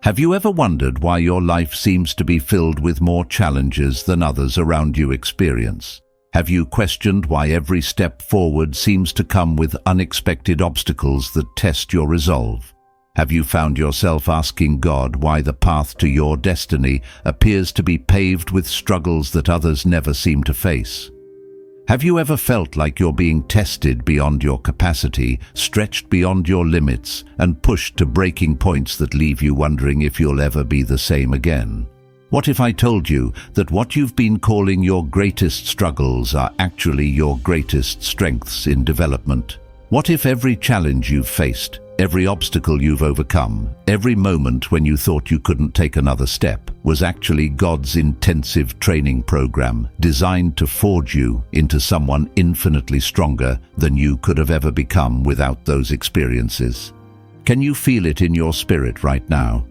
Have you ever wondered why your life seems to be filled with more challenges than others around you experience? Have you questioned why every step forward seems to come with unexpected obstacles that test your resolve? Have you found yourself asking God why the path to your destiny appears to be paved with struggles that others never seem to face? Have you ever felt like you're being tested beyond your capacity, stretched beyond your limits, and pushed to breaking points that leave you wondering if you'll ever be the same again? What if I told you that what you've been calling your greatest struggles are actually your greatest strengths in development? What if every challenge you've faced, every obstacle you've overcome, every moment when you thought you couldn't take another step, was actually God's intensive training program designed to forge you into someone infinitely stronger than you could have ever become without those experiences? Can you feel it in your spirit right now?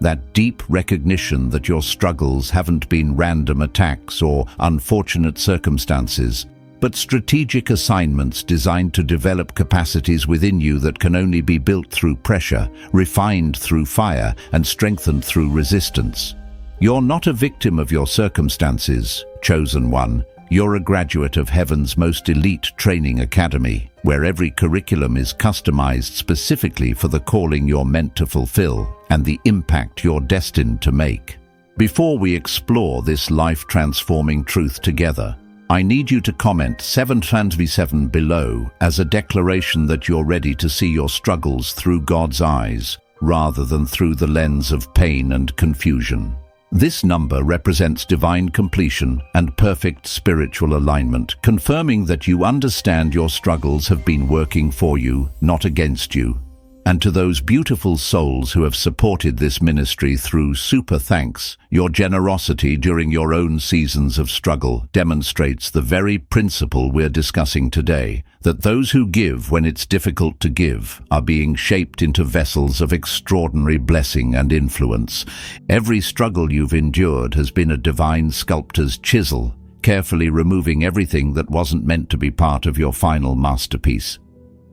That deep recognition that your struggles haven't been random attacks or unfortunate circumstances, but strategic assignments designed to develop capacities within you that can only be built through pressure, refined through fire, and strengthened through resistance. You're not a victim of your circumstances, chosen one. You're a graduate of heaven's most elite training academy, where every curriculum is customized specifically for the calling you're meant to fulfill and the impact you're destined to make. Before we explore this life-transforming truth together, I need you to comment 7v7 below as a declaration that you're ready to see your struggles through God's eyes, rather than through the lens of pain and confusion. This number represents divine completion and perfect spiritual alignment, confirming that you understand your struggles have been working for you, not against you. And to those beautiful souls who have supported this ministry through super thanks, your generosity during your own seasons of struggle demonstrates the very principle we're discussing today, that those who give when it's difficult to give are being shaped into vessels of extraordinary blessing and influence. Every struggle you've endured has been a divine sculptor's chisel, carefully removing everything that wasn't meant to be part of your final masterpiece.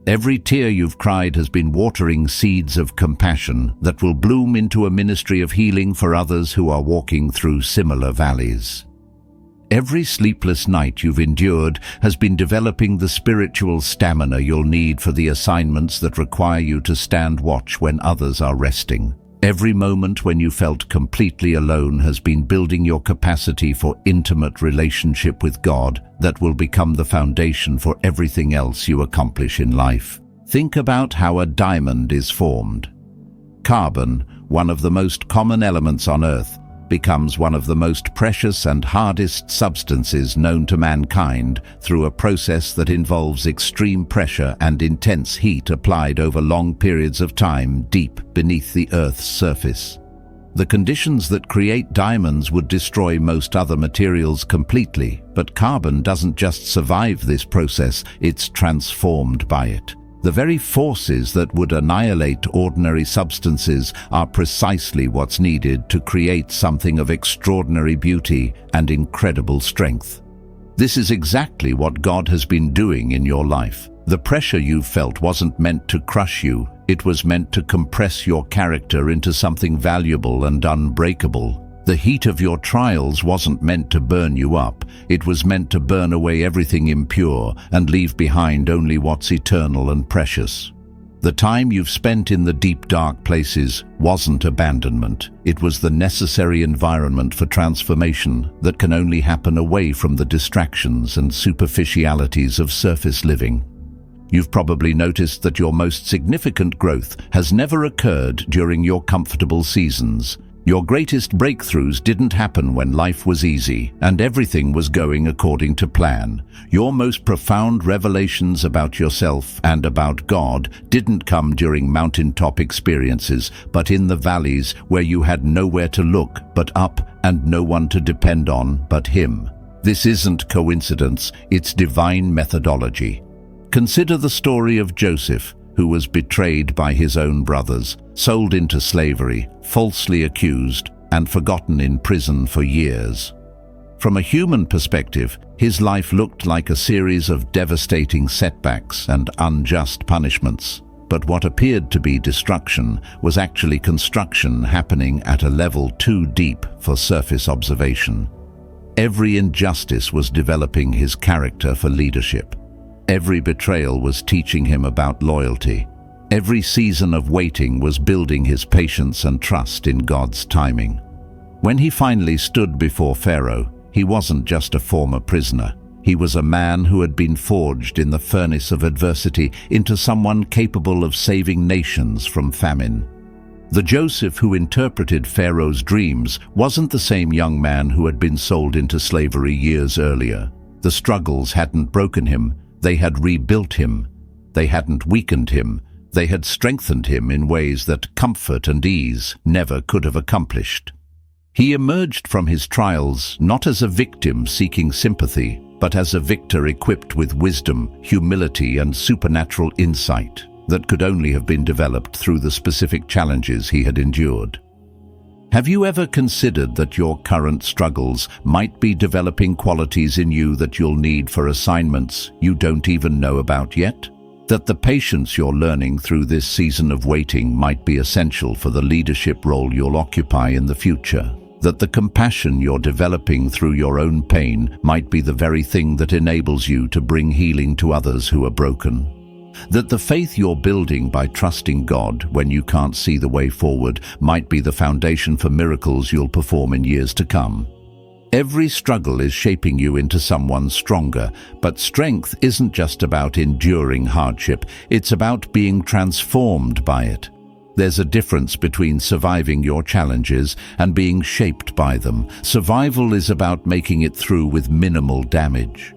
Every tear you've cried has been watering seeds of compassion that will bloom into a ministry of healing for others who are walking through similar valleys. Every sleepless night you've endured has been developing the spiritual stamina you'll need for the assignments that require you to stand watch when others are resting. Every moment when you felt completely alone has been building your capacity for intimate relationship with God that will become the foundation for everything else you accomplish in life. Think about how a diamond is formed. Carbon, one of the most common elements on Earth, becomes one of the most precious and hardest substances known to mankind through a process that involves extreme pressure and intense heat applied over long periods of time deep beneath the Earth's surface. The conditions that create diamonds would destroy most other materials completely, but carbon doesn't just survive this process, it's transformed by it. The very forces that would annihilate ordinary substances are precisely what's needed to create something of extraordinary beauty and incredible strength. This is exactly what God has been doing in your life. The pressure you felt wasn't meant to crush you, it was meant to compress your character into something valuable and unbreakable. The heat of your trials wasn't meant to burn you up, it was meant to burn away everything impure and leave behind only what's eternal and precious. The time you've spent in the deep dark places wasn't abandonment, it was the necessary environment for transformation that can only happen away from the distractions and superficialities of surface living. You've probably noticed that your most significant growth has never occurred during your comfortable seasons. Your greatest breakthroughs didn't happen when life was easy and everything was going according to plan. Your most profound revelations about yourself and about God didn't come during mountaintop experiences, but in the valleys where you had nowhere to look but up and no one to depend on but Him. This isn't coincidence, it's divine methodology. Consider the story of Joseph, who was betrayed by his own brothers, sold into slavery, falsely accused, and forgotten in prison for years. From a human perspective, his life looked like a series of devastating setbacks and unjust punishments. But what appeared to be destruction was actually construction happening at a level too deep for surface observation. Every injustice was developing his character for leadership. Every betrayal was teaching him about loyalty. Every season of waiting was building his patience and trust in God's timing. When he finally stood before Pharaoh, he wasn't just a former prisoner. He was a man who had been forged in the furnace of adversity into someone capable of saving nations from famine. The Joseph who interpreted Pharaoh's dreams wasn't the same young man who had been sold into slavery years earlier. The struggles hadn't broken him, they had rebuilt him. They hadn't weakened him, they had strengthened him in ways that comfort and ease never could have accomplished. He emerged from his trials not as a victim seeking sympathy, but as a victor equipped with wisdom, humility, and supernatural insight that could only have been developed through the specific challenges he had endured. Have you ever considered that your current struggles might be developing qualities in you that you'll need for assignments you don't even know about yet? That the patience you're learning through this season of waiting might be essential for the leadership role you'll occupy in the future? That the compassion you're developing through your own pain might be the very thing that enables you to bring healing to others who are broken. That the faith you're building by trusting God when you can't see the way forward might be the foundation for miracles you'll perform in years to come. Every struggle is shaping you into someone stronger, but strength isn't just about enduring hardship, it's about being transformed by it. There's a difference between surviving your challenges and being shaped by them. Survival is about making it through with minimal damage.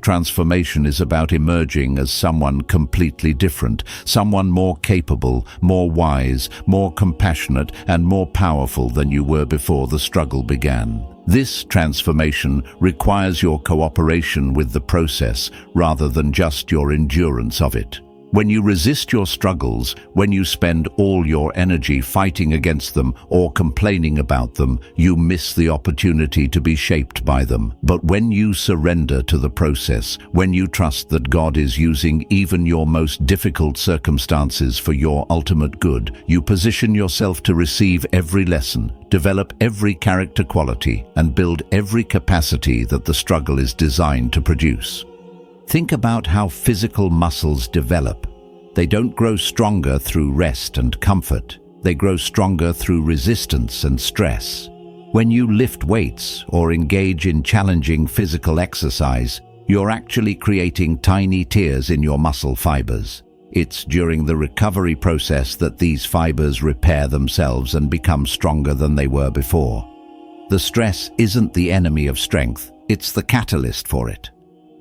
Transformation is about emerging as someone completely different, someone more capable, more wise, more compassionate, and more powerful than you were before the struggle began. This transformation requires your cooperation with the process rather than just your endurance of it. When you resist your struggles, when you spend all your energy fighting against them or complaining about them, you miss the opportunity to be shaped by them. But when you surrender to the process, when you trust that God is using even your most difficult circumstances for your ultimate good, you position yourself to receive every lesson, develop every character quality, and build every capacity that the struggle is designed to produce. Think about how physical muscles develop. They don't grow stronger through rest and comfort. They grow stronger through resistance and stress. When you lift weights or engage in challenging physical exercise, you're actually creating tiny tears in your muscle fibers. It's during the recovery process that these fibers repair themselves and become stronger than they were before. The stress isn't the enemy of strength, it's the catalyst for it.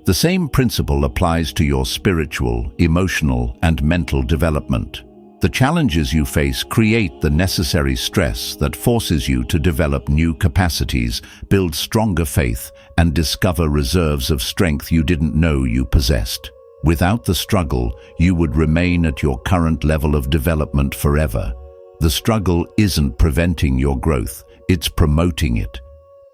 The same principle applies to your spiritual, emotional, and mental development. The challenges you face create the necessary stress that forces you to develop new capacities, build stronger faith, and discover reserves of strength you didn't know you possessed. Without the struggle, you would remain at your current level of development forever. The struggle isn't preventing your growth, it's promoting it.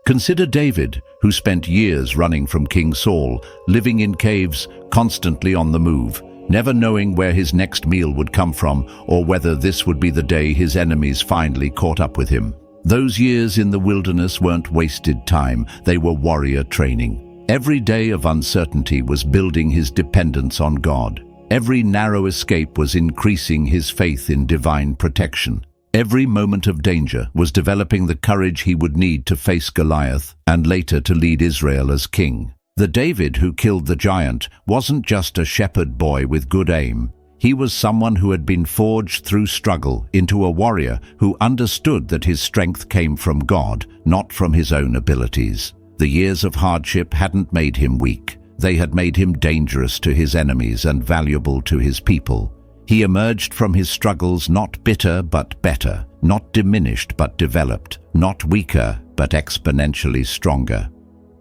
Consider David, who spent years running from King Saul, living in caves, constantly on the move, never knowing where his next meal would come from or whether this would be the day his enemies finally caught up with him. Those years in the wilderness weren't wasted time, they were warrior training. Every day of uncertainty was building his dependence on God. Every narrow escape was increasing his faith in divine protection. Every moment of danger was developing the courage he would need to face Goliath and later to lead Israel as king. The David who killed the giant wasn't just a shepherd boy with good aim. He was someone who had been forged through struggle into a warrior who understood that his strength came from God, not from his own abilities. The years of hardship hadn't made him weak. They had made him dangerous to his enemies and valuable to his people. He emerged from his struggles not bitter but better, not diminished but developed, not weaker but exponentially stronger.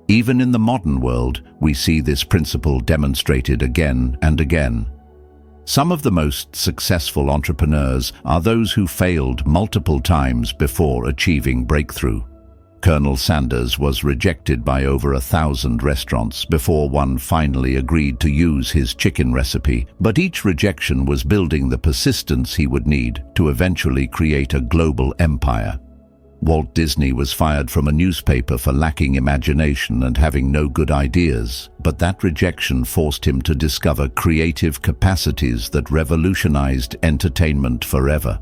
Even in the modern world, we see this principle demonstrated again and again. Some of the most successful entrepreneurs are those who failed multiple times before achieving breakthrough. Colonel Sanders was rejected by over 1,000 restaurants before one finally agreed to use his chicken recipe, but each rejection was building the persistence he would need to eventually create a global empire. Walt Disney was fired from a newspaper for lacking imagination and having no good ideas, but that rejection forced him to discover creative capacities that revolutionized entertainment forever.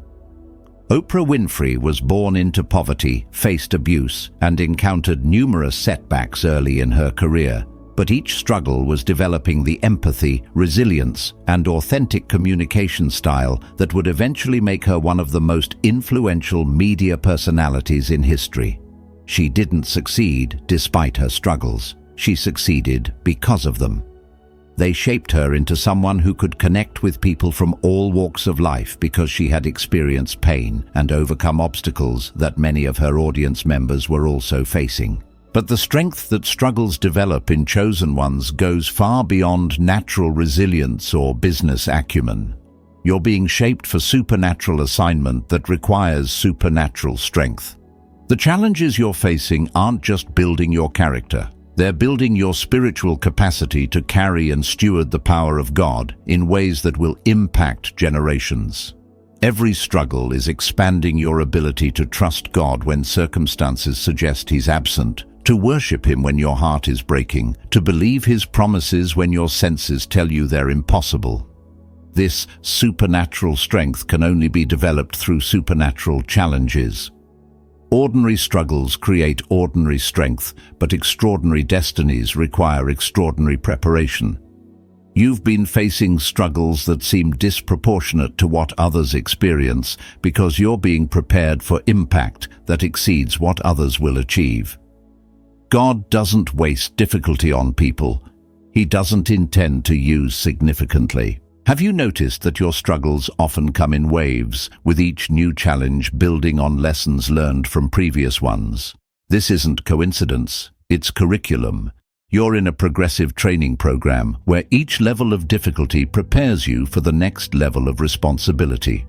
Oprah Winfrey was born into poverty, faced abuse, and encountered numerous setbacks early in her career, but each struggle was developing the empathy, resilience, and authentic communication style that would eventually make her one of the most influential media personalities in history. She didn't succeed despite her struggles. She succeeded because of them. They shaped her into someone who could connect with people from all walks of life because she had experienced pain and overcome obstacles that many of her audience members were also facing. But the strength that struggles develop in chosen ones goes far beyond natural resilience or business acumen. You're being shaped for supernatural assignment that requires supernatural strength. The challenges you're facing aren't just building your character. They're building your spiritual capacity to carry and steward the power of God in ways that will impact generations. Every struggle is expanding your ability to trust God when circumstances suggest He's absent, to worship Him when your heart is breaking, to believe His promises when your senses tell you they're impossible. This supernatural strength can only be developed through supernatural challenges. Ordinary struggles create ordinary strength, but extraordinary destinies require extraordinary preparation. You've been facing struggles that seem disproportionate to what others experience because you're being prepared for impact that exceeds what others will achieve. God doesn't waste difficulty on people. He doesn't intend to use significantly. Have you noticed that your struggles often come in waves, with each new challenge building on lessons learned from previous ones? This isn't coincidence, it's curriculum. You're in a progressive training program where each level of difficulty prepares you for the next level of responsibility.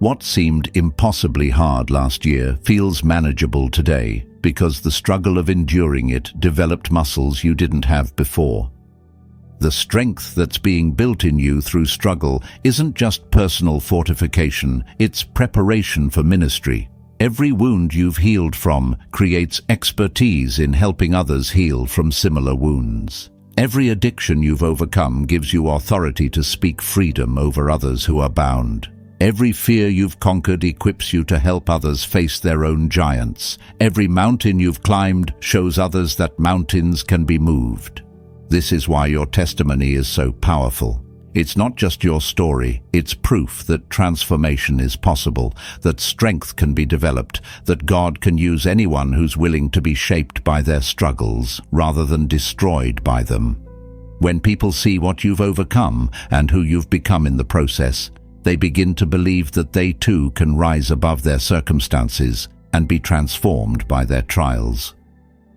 What seemed impossibly hard last year feels manageable today because the struggle of enduring it developed muscles you didn't have before. The strength that's being built in you through struggle isn't just personal fortification, it's preparation for ministry. Every wound you've healed from creates expertise in helping others heal from similar wounds. Every addiction you've overcome gives you authority to speak freedom over others who are bound. Every fear you've conquered equips you to help others face their own giants. Every mountain you've climbed shows others that mountains can be moved. This is why your testimony is so powerful. It's not just your story, it's proof that transformation is possible, that strength can be developed, that God can use anyone who's willing to be shaped by their struggles rather than destroyed by them. When people see what you've overcome and who you've become in the process, they begin to believe that they too can rise above their circumstances and be transformed by their trials.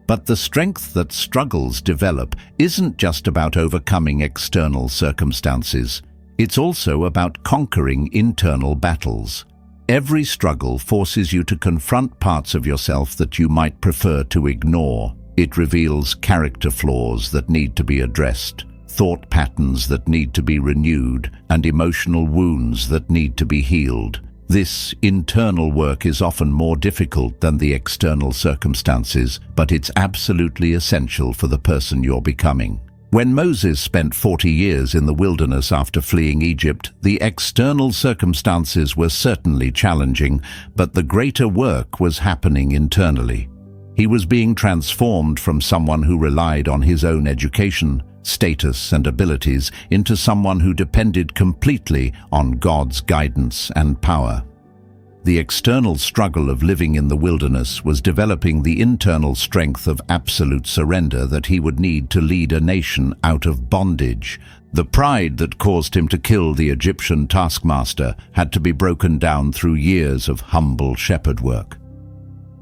But the strength that struggles develop isn't just about overcoming external circumstances. It's also about conquering internal battles. Every struggle forces you to confront parts of yourself that you might prefer to ignore. It reveals character flaws that need to be addressed, thought patterns that need to be renewed, and emotional wounds that need to be healed. This internal work is often more difficult than the external circumstances, but it's absolutely essential for the person you're becoming. When Moses spent 40 years in the wilderness after fleeing Egypt, the external circumstances were certainly challenging, but the greater work was happening internally. He was being transformed from someone who relied on his own education, status, and abilities into someone who depended completely on God's guidance and power. The external struggle of living in the wilderness was developing the internal strength of absolute surrender that he would need to lead a nation out of bondage. The pride that caused him to kill the Egyptian taskmaster had to be broken down through years of humble shepherd work.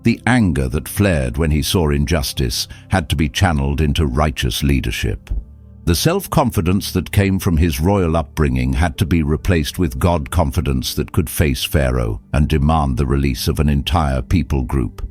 The anger that flared when he saw injustice had to be channeled into righteous leadership. The self-confidence that came from his royal upbringing had to be replaced with God-confidence that could face Pharaoh and demand the release of an entire people group.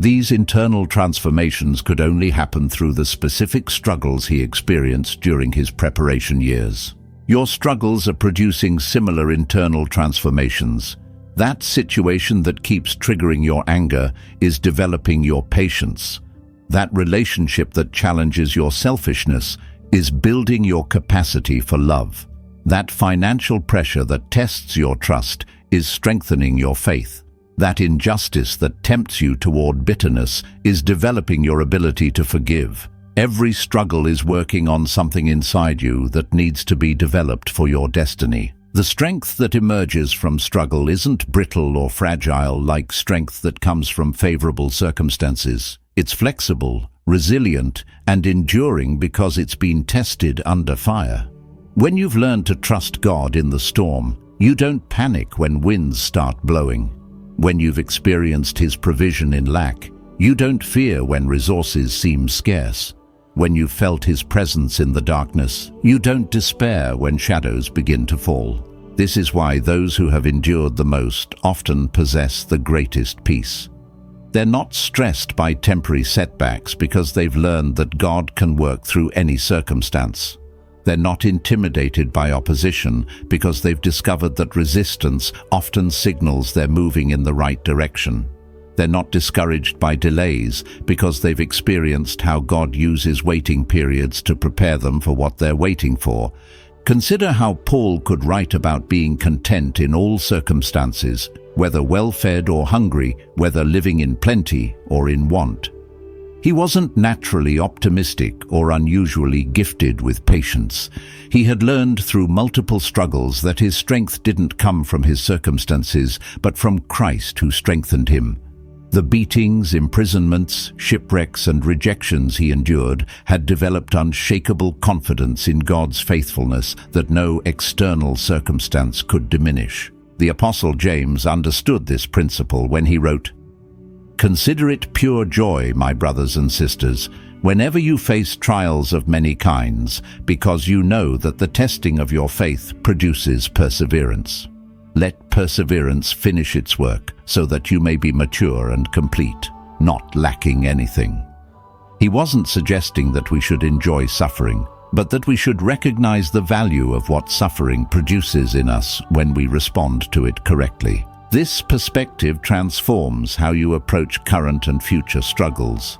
These internal transformations could only happen through the specific struggles he experienced during his preparation years. Your struggles are producing similar internal transformations. That situation that keeps triggering your anger is developing your patience. That relationship that challenges your selfishness is building your capacity for love. That financial pressure that tests your trust is strengthening your faith. That injustice that tempts you toward bitterness is developing your ability to forgive. Every struggle is working on something inside you that needs to be developed for your destiny. The strength that emerges from struggle isn't brittle or fragile like strength that comes from favorable circumstances. It's flexible, resilient, and enduring because it's been tested under fire. When you've learned to trust God in the storm, you don't panic when winds start blowing. When you've experienced His provision in lack, you don't fear when resources seem scarce. When you've felt His presence in the darkness, you don't despair when shadows begin to fall. This is why those who have endured the most often possess the greatest peace. They're not stressed by temporary setbacks because they've learned that God can work through any circumstance. They're not intimidated by opposition because they've discovered that resistance often signals they're moving in the right direction. They're not discouraged by delays because they've experienced how God uses waiting periods to prepare them for what they're waiting for. Consider how Paul could write about being content in all circumstances, whether well-fed or hungry, whether living in plenty or in want. He wasn't naturally optimistic or unusually gifted with patience. He had learned through multiple struggles that his strength didn't come from his circumstances, but from Christ who strengthened him. The beatings, imprisonments, shipwrecks, and rejections he endured had developed unshakable confidence in God's faithfulness that no external circumstance could diminish. The Apostle James understood this principle when he wrote, "Consider it pure joy, my brothers and sisters, whenever you face trials of many kinds, because you know that the testing of your faith produces perseverance. Let perseverance finish its work, so that you may be mature and complete, not lacking anything." He wasn't suggesting that we should enjoy suffering, but that we should recognize the value of what suffering produces in us when we respond to it correctly. This perspective transforms how you approach current and future struggles.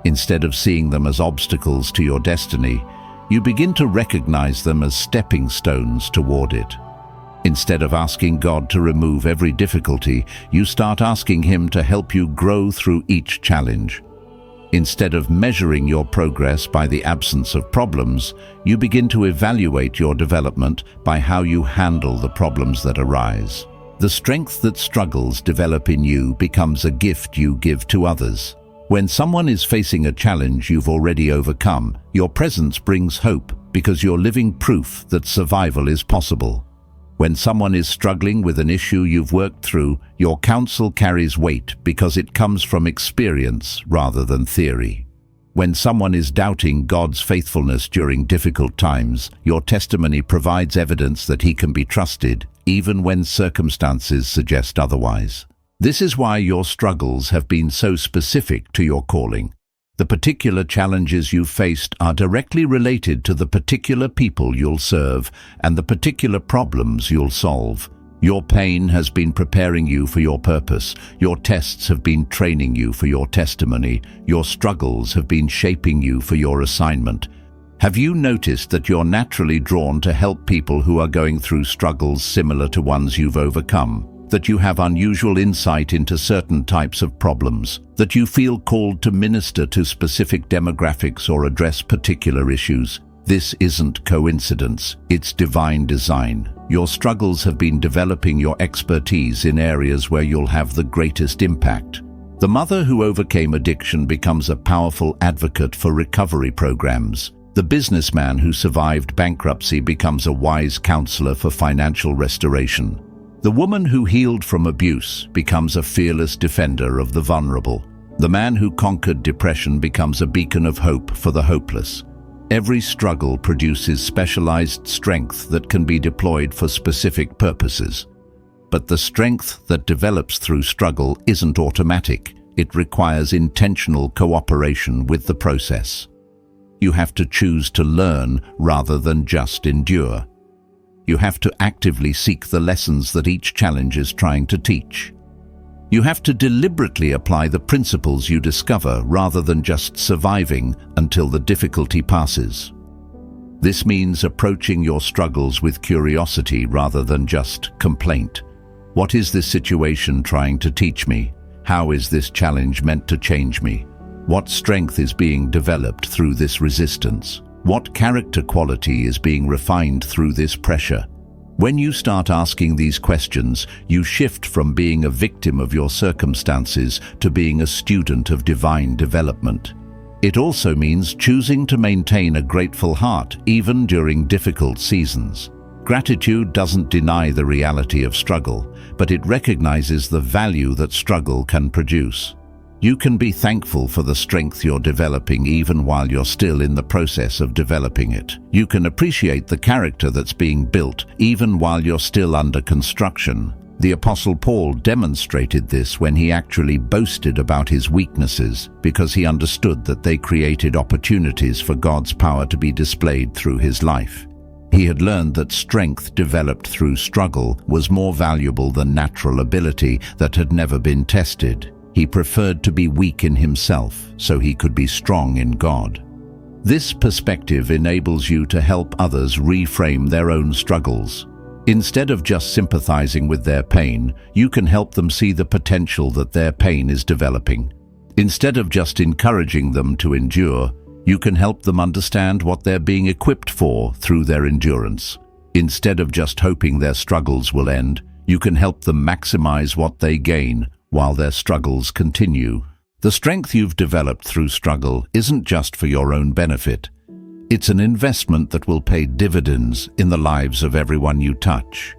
Instead of seeing them as obstacles to your destiny, you begin to recognize them as stepping stones toward it. Instead of asking God to remove every difficulty, you start asking Him to help you grow through each challenge. Instead of measuring your progress by the absence of problems, you begin to evaluate your development by how you handle the problems that arise. The strength that struggles develop in you becomes a gift you give to others. When someone is facing a challenge you've already overcome, your presence brings hope because you're living proof that survival is possible. When someone is struggling with an issue you've worked through, your counsel carries weight because it comes from experience rather than theory. When someone is doubting God's faithfulness during difficult times, your testimony provides evidence that He can be trusted, even when circumstances suggest otherwise. This is why your struggles have been so specific to your calling. The particular challenges you've faced are directly related to the particular people you'll serve and the particular problems you'll solve. Your pain has been preparing you for your purpose. Your tests have been training you for your testimony. Your struggles have been shaping you for your assignment. Have you noticed that you're naturally drawn to help people who are going through struggles similar to ones you've overcome? That you have unusual insight into certain types of problems, that you feel called to minister to specific demographics or address particular issues. This isn't coincidence, it's divine design. Your struggles have been developing your expertise in areas where you'll have the greatest impact. The mother who overcame addiction becomes a powerful advocate for recovery programs. The businessman who survived bankruptcy becomes a wise counselor for financial restoration. The woman who healed from abuse becomes a fearless defender of the vulnerable. The man who conquered depression becomes a beacon of hope for the hopeless. Every struggle produces specialized strength that can be deployed for specific purposes. But the strength that develops through struggle isn't automatic. It requires intentional cooperation with the process. You have to choose to learn rather than just endure. You have to actively seek the lessons that each challenge is trying to teach. You have to deliberately apply the principles you discover rather than just surviving until the difficulty passes. This means approaching your struggles with curiosity rather than just complaint. What is this situation trying to teach me? How is this challenge meant to change me? What strength is being developed through this resistance? What character quality is being refined through this pressure? When you start asking these questions, you shift from being a victim of your circumstances to being a student of divine development. It also means choosing to maintain a grateful heart even during difficult seasons. Gratitude doesn't deny the reality of struggle, but it recognizes the value that struggle can produce. You can be thankful for the strength you're developing even while you're still in the process of developing it. You can appreciate the character that's being built even while you're still under construction. The Apostle Paul demonstrated this when he actually boasted about his weaknesses because he understood that they created opportunities for God's power to be displayed through his life. He had learned that strength developed through struggle was more valuable than natural ability that had never been tested. He preferred to be weak in himself so he could be strong in God. This perspective enables you to help others reframe their own struggles. Instead of just sympathizing with their pain, you can help them see the potential that their pain is developing. Instead of just encouraging them to endure, you can help them understand what they're being equipped for through their endurance. Instead of just hoping their struggles will end, you can help them maximize what they gain while their struggles continue. The strength you've developed through struggle isn't just for your own benefit. It's an investment that will pay dividends in the lives of everyone you touch.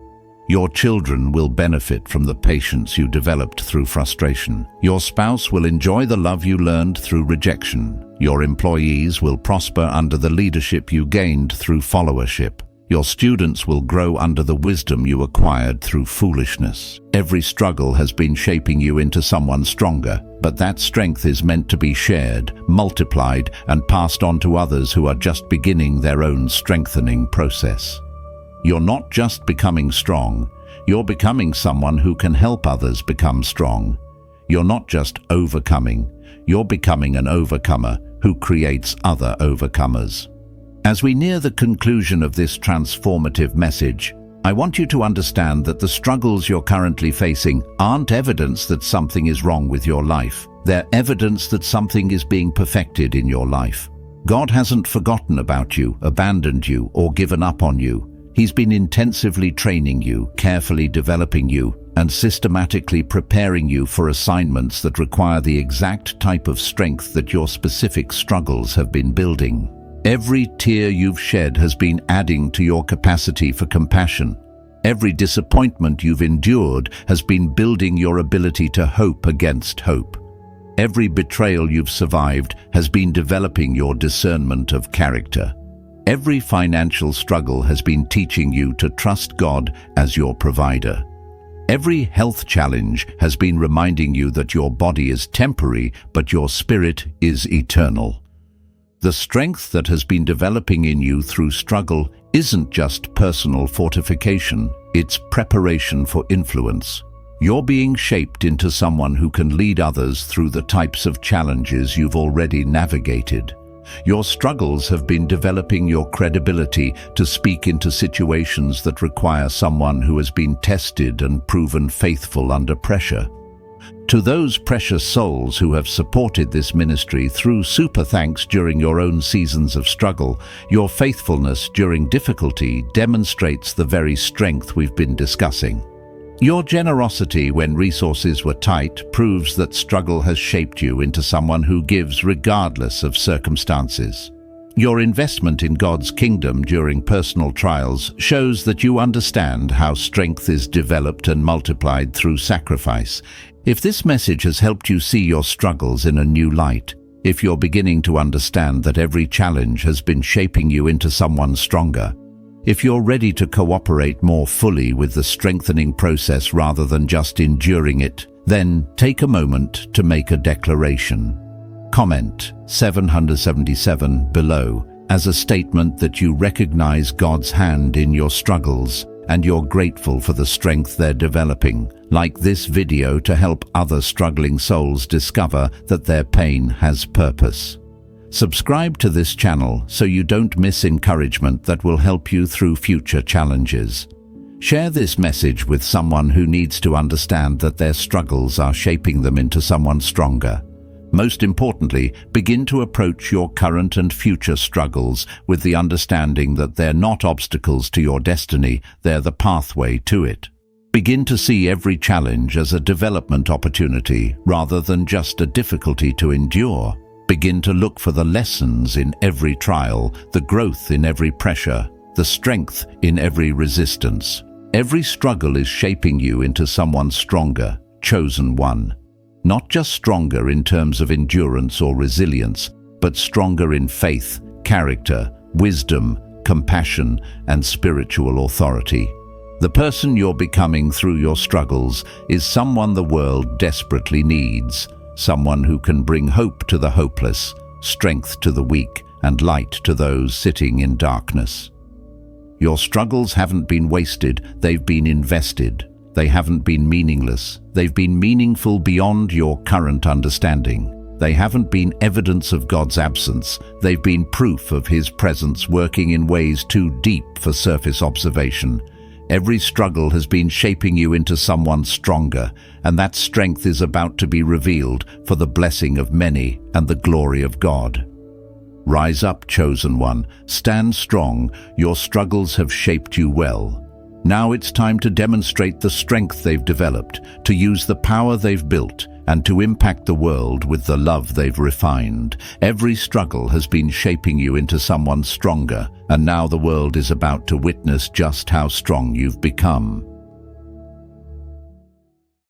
Your children will benefit from the patience you developed through frustration. Your spouse will enjoy the love you learned through rejection. Your employees will prosper under the leadership you gained through followership. Your students will grow under the wisdom you acquired through foolishness. Every struggle has been shaping you into someone stronger, but that strength is meant to be shared, multiplied, and passed on to others who are just beginning their own strengthening process. You're not just becoming strong, you're becoming someone who can help others become strong. You're not just overcoming, you're becoming an overcomer who creates other overcomers. As we near the conclusion of this transformative message, I want you to understand that the struggles you're currently facing aren't evidence that something is wrong with your life. They're evidence that something is being perfected in your life. God hasn't forgotten about you, abandoned you, or given up on you. He's been intensively training you, carefully developing you, and systematically preparing you for assignments that require the exact type of strength that your specific struggles have been building. Every tear you've shed has been adding to your capacity for compassion. Every disappointment you've endured has been building your ability to hope against hope. Every betrayal you've survived has been developing your discernment of character. Every financial struggle has been teaching you to trust God as your provider. Every health challenge has been reminding you that your body is temporary, but your spirit is eternal. The strength that has been developing in you through struggle isn't just personal fortification, it's preparation for influence. You're being shaped into someone who can lead others through the types of challenges you've already navigated. Your struggles have been developing your credibility to speak into situations that require someone who has been tested and proven faithful under pressure. To those precious souls who have supported this ministry through super thanks during your own seasons of struggle, your faithfulness during difficulty demonstrates the very strength we've been discussing. Your generosity when resources were tight proves that struggle has shaped you into someone who gives regardless of circumstances. Your investment in God's kingdom during personal trials shows that you understand how strength is developed and multiplied through sacrifice. If this message has helped you see your struggles in a new light, if you're beginning to understand that every challenge has been shaping you into someone stronger, if you're ready to cooperate more fully with the strengthening process rather than just enduring it, Then take a moment to make a declaration. Comment 777 below as a statement that you recognize God's hand in your struggles and you're grateful for the strength they're developing. Like this video to help other struggling souls discover that their pain has purpose. Subscribe to this channel so you don't miss encouragement that will help you through future challenges. Share this message with someone who needs to understand that their struggles are shaping them into someone stronger. Most importantly, begin to approach your current and future struggles with the understanding that they're not obstacles to your destiny, they're the pathway to it. Begin to see every challenge as a development opportunity rather than just a difficulty to endure. Begin to look for the lessons in every trial, the growth in every pressure, the strength in every resistance. Every struggle is shaping you into someone stronger, chosen one. Not just stronger in terms of endurance or resilience, but stronger in faith, character, wisdom, compassion, and spiritual authority. The person you're becoming through your struggles is someone the world desperately needs, someone who can bring hope to the hopeless, strength to the weak, and light to those sitting in darkness. Your struggles haven't been wasted, they've been invested. They haven't been meaningless, they've been meaningful beyond your current understanding. They haven't been evidence of God's absence, they've been proof of His presence working in ways too deep for surface observation. Every struggle has been shaping you into someone stronger, and that strength is about to be revealed for the blessing of many and the glory of God. Rise up, chosen one. Stand strong. Your struggles have shaped you well. Now it's time to demonstrate the strength they've developed, to use the power they've built, and to impact the world with the love they've refined. Every struggle has been shaping you into someone stronger, and now the world is about to witness just how strong you've become.